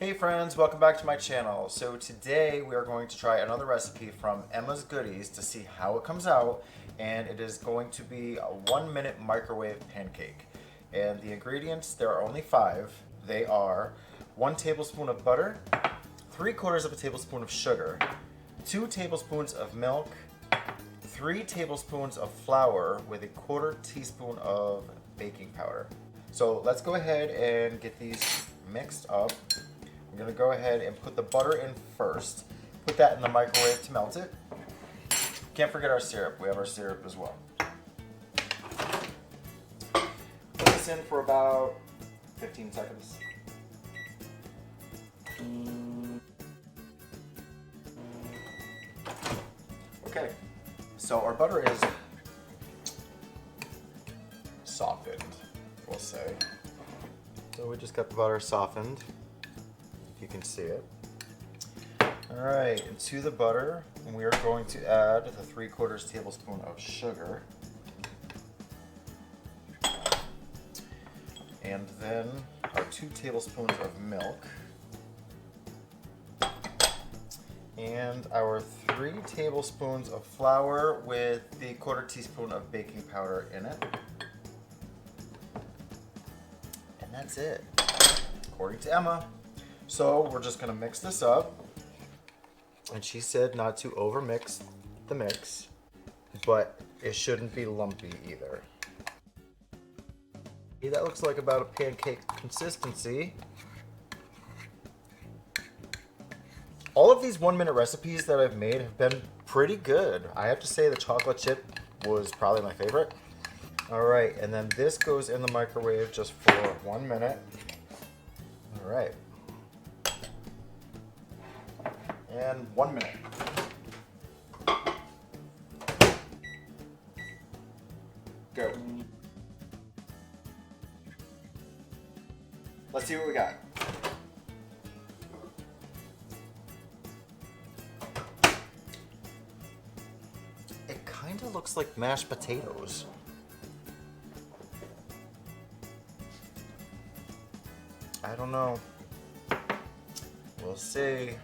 Hey friends, welcome back to my channel. So today we are going to try another recipe from Emma's Goodies to see how it comes out, and it is going to be a 1-minute microwave pancake. And the ingredients, there are only 5. They are 1 tablespoon of butter, 3/4 of a tablespoon of sugar, 2 tablespoons of milk, 3 tablespoons of flour with a 1/4 teaspoon of baking powder. So let's go ahead and get these mixed up. I'm gonna go ahead and put the butter in first. Put that in the microwave to melt it. Can't forget our syrup. We have our syrup as well. Put this in for about 15 seconds. Okay, so our butter is softened, we'll say. So we just got the butter softened. You can see it. All right, and to the butter, we are going to add the 3/4 tablespoon of sugar. And then our 2 tablespoons of milk. And our 3 tablespoons of flour with the 1/4 teaspoon of baking powder in it. And that's it, according to Emma. So we're just gonna mix this up. And she said not to over mix the mix, but it shouldn't be lumpy either. Okay, that looks like about a pancake consistency. All of these 1-minute recipes that I've made have been pretty good. I have to say the chocolate chip was probably my favorite. All right, and then this goes in the microwave just for 1 minute. All right. And 1 minute. Go. Let's see what we got. It kind of looks like mashed potatoes. I don't know. We'll see.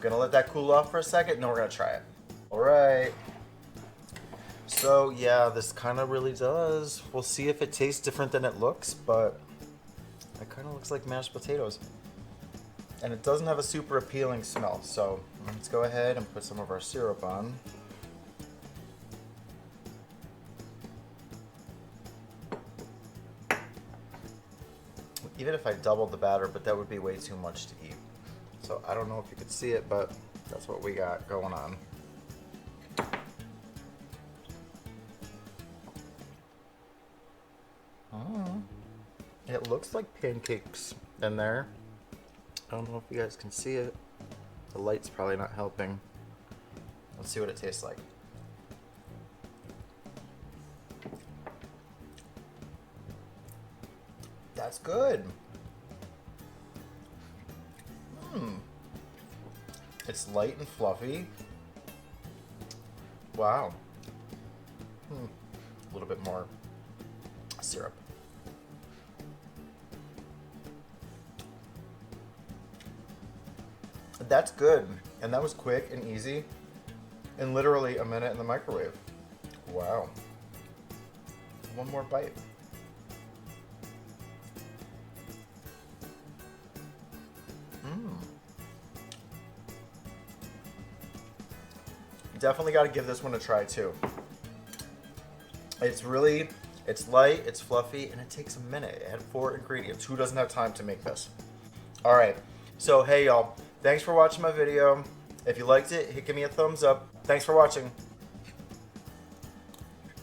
Gonna let that cool off for a second, then we're gonna try it. All right. So yeah, this kind of really does. We'll see if it tastes different than it looks, but it kind of looks like mashed potatoes. And it doesn't have a super appealing smell, so let's go ahead and put some of our syrup on. Even if I doubled the batter, but that would be way too much to eat. So I don't know if you could see it, but that's what we got going on. Oh, it looks like pancakes in there. I don't know if you guys can see it. The light's probably not helping. Let's see what it tastes like. That's good. It's light and fluffy. Wow. A little bit more syrup. That's good. And that was quick and easy. And literally a minute in the microwave. Wow. One more bite. Definitely got to give this one a try too. It's light, it's fluffy, and it takes a minute. It had 4 ingredients. Who doesn't have time to make this? All right, so hey y'all, thanks for watching my video. If you liked it, give me a thumbs up. Thanks for watching.